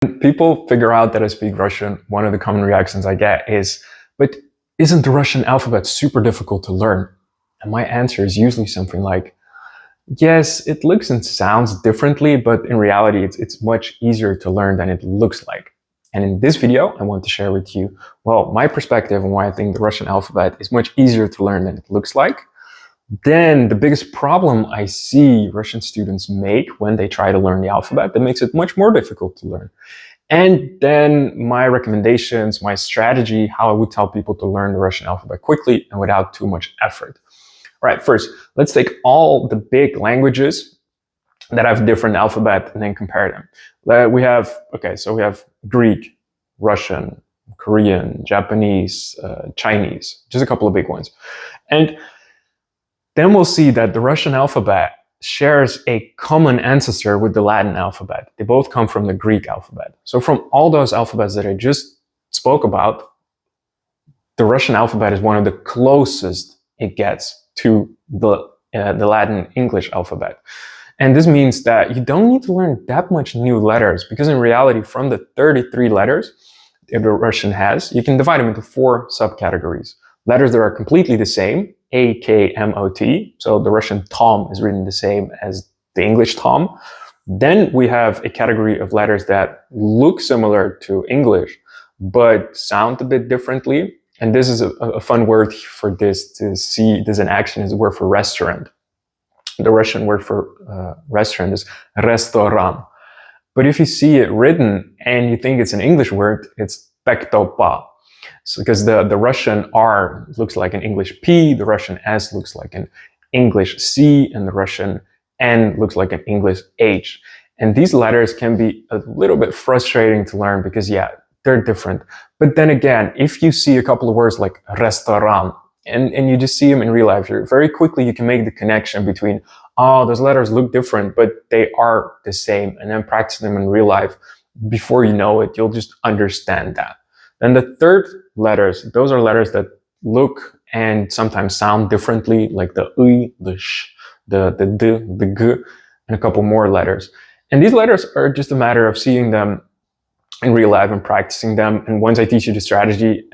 People figure out that I speak Russian, one of the common reactions I get is, but isn't the Russian alphabet super difficult to learn? And my answer is usually something like, yes, it looks and sounds differently, but in reality, it's much easier to learn than it looks like. And in this video, I want to share with you, well, my perspective on why I think the Russian alphabet is much easier to learn than it looks like. Then the biggest problem I see Russian students make when they try to learn the alphabet that makes it much more difficult to learn. And then my recommendations, my strategy, how I would tell people to learn the Russian alphabet quickly and without too much effort. All right, first, let's take all the big languages that have different alphabet and then compare them. We have Greek, Russian, Korean, Japanese, Chinese, just a couple of big ones. And then we'll see that the Russian alphabet shares a common ancestor with the Latin alphabet. They both come from the Greek alphabet. So from all those alphabets that I just spoke about, the Russian alphabet is one of the closest it gets to the Latin English alphabet. And this means that you don't need to learn that much new letters, because in reality, from the 33 letters that the Russian has, you can divide them into 4 subcategories. Letters that are completely the same, A, K, M, O, T. So the Russian tom is written the same as the English tom. Then we have a category of letters that look similar to English, but sound a bit differently. And this is a fun word for this to see this in action, is the word for restaurant. The Russian word for restaurant is restoran. But if you see it written and you think it's an English word, it's pektopa. So because the Russian R looks like an English P, the Russian S looks like an English C, and the Russian N looks like an English H. And these letters can be a little bit frustrating to learn because, yeah, they're different. But then again, if you see a couple of words like restaurant and you just see them in real life, very quickly you can make the connection between, oh, those letters look different, but they are the same. And then practice them in real life. Before you know it, you'll just understand that. Then the third letters, those are letters that look and sometimes sound differently, like the I, the sh, the d, the g, and a couple more letters. And these letters are just a matter of seeing them in real life and practicing them. And once I teach you the strategy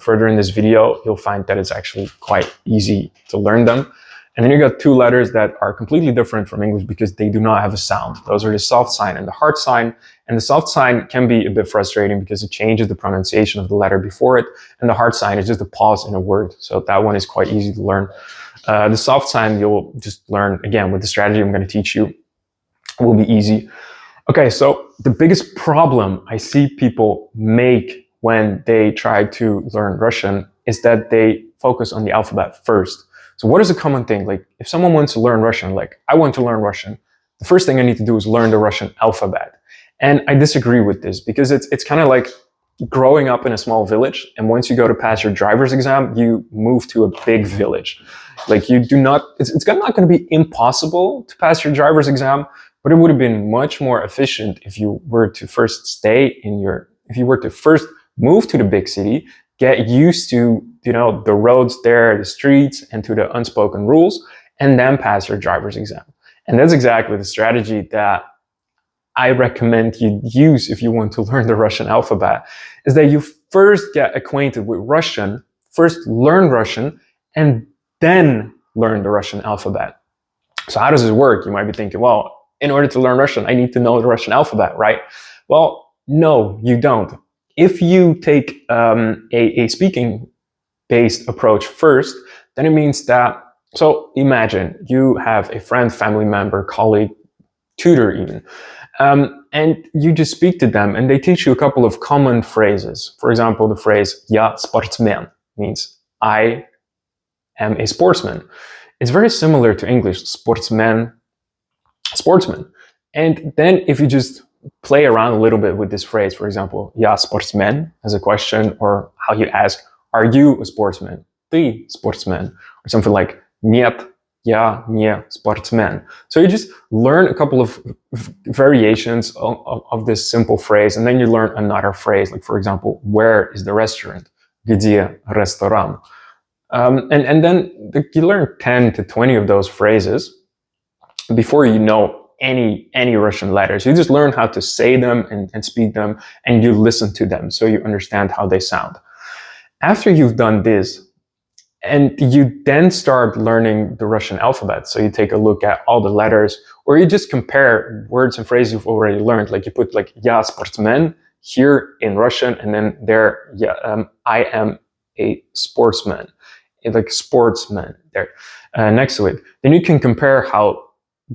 further in this video, you'll find that it's actually quite easy to learn them. And then you got 2 letters that are completely different from English because they do not have a sound. Those are the soft sign and the hard sign. And the soft sign can be a bit frustrating because it changes the pronunciation of the letter before it. And the hard sign is just a pause in a word. So that one is quite easy to learn. The soft sign, you'll just learn, again, with the strategy I'm going to teach you, it will be easy. Okay, so the biggest problem I see people make when they try to learn Russian is that they focus on the alphabet first. So what is a common thing? Like if someone wants to learn Russian, like I want to learn Russian, the first thing I need to do is learn the Russian alphabet. And I disagree with this because it's kind of like growing up in a small village. And once you go to pass your driver's exam, you move to a big village. Like you do not, it's not going to be impossible to pass your driver's exam, but it would have been much more efficient if you were to first if you were to first move to the big city, get used to, the roads there, the streets, and to the unspoken rules, and then pass your driver's exam. And that's exactly the strategy that I recommend you use if you want to learn the Russian alphabet, is that you first get acquainted with Russian, first learn Russian, and then learn the Russian alphabet. So how does this work? You might be thinking, well, in order to learn Russian, I need to know the Russian alphabet, right? Well, no, you don't. If you take a speaking-based approach first, then it means that, so imagine you have a friend, family member, colleague, tutor even, and you just speak to them and they teach you a couple of common phrases. For example, the phrase "Я спортсмен" means I am a sportsman. It's very similar to English, sportsman, sportsman. And then if you just play around a little bit with this phrase, for example, "Я спортсмен" as a question, or how you ask, are you a sportsman? Ты спортсмен, or something like "Нет, я не спортсмен." So you just learn a couple of variations of this simple phrase, and then you learn another phrase, like for example, where is the restaurant? Где ресторан? And then you learn 10 to 20 of those phrases before you know any Russian letters. You just learn how to say them and speak them, and you listen to them so you understand how they sound. After you've done this, and you then start learning the Russian alphabet. So you take a look at all the letters, or you just compare words and phrases you've already learned. Like you put like "Я спортсмен" here in Russian, and then there, I am a sportsman, like sportsman there next to it. Then you can compare how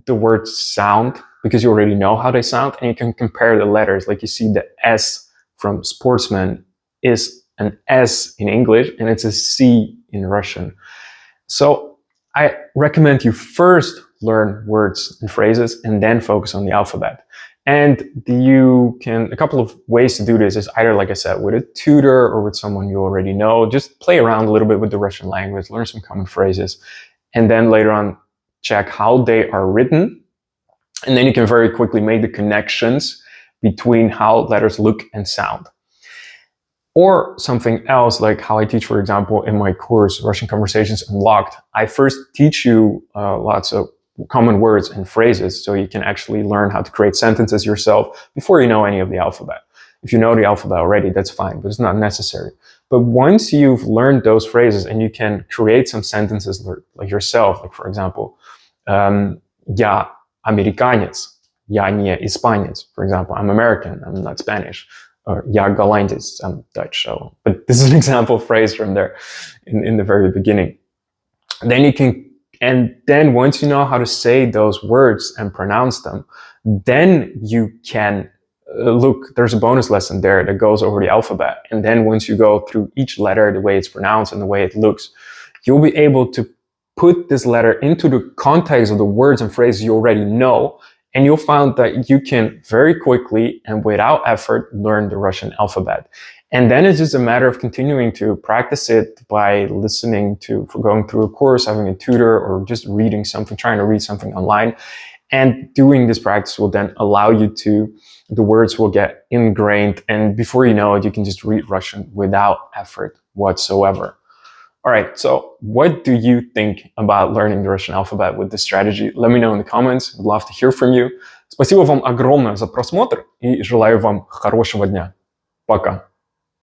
the words sound, because you already know how they sound, and you can compare the letters. Like you see the S from sportsman is an S in English, and it's a C in Russian. So I recommend you first learn words and phrases and then focus on the alphabet. And you can, a couple of ways to do this is either, like I said, with a tutor or with someone you already know. Just play around a little bit with the Russian language, learn some common phrases, and then later on check how they are written. And then you can very quickly make the connections between how letters look and sound. Or something else, like how I teach, for example, in my course, Russian Conversations Unlocked. I first teach you lots of common words and phrases so you can actually learn how to create sentences yourself before you know any of the alphabet. If you know the alphabet already, that's fine, but it's not necessary. But once you've learned those phrases and you can create some sentences like yourself, like for example, я американец, я не испанец, for example, I'm American, I'm not Spanish. Or "Я голландец," I'm Dutch. So, but this is an example phrase from there in the very beginning. Then you can, and then once you know how to say those words and pronounce them, then you can look, there's a bonus lesson there that goes over the alphabet. And then once you go through each letter, the way it's pronounced and the way it looks, you'll be able to put this letter into the context of the words and phrases you already know. And you'll find that you can very quickly and without effort learn the Russian alphabet. And then it's just a matter of continuing to practice it by listening to, for going through a course, having a tutor, or just reading something, trying to read something online. And doing this practice will then allow you to, the words will get ingrained. And before you know it, you can just read Russian without effort whatsoever. All right, so what do you think about learning the Russian alphabet with this strategy? Let me know in the comments. I'd love to hear from you. Спасибо вам огромное за просмотр и желаю вам хорошего дня. Пока.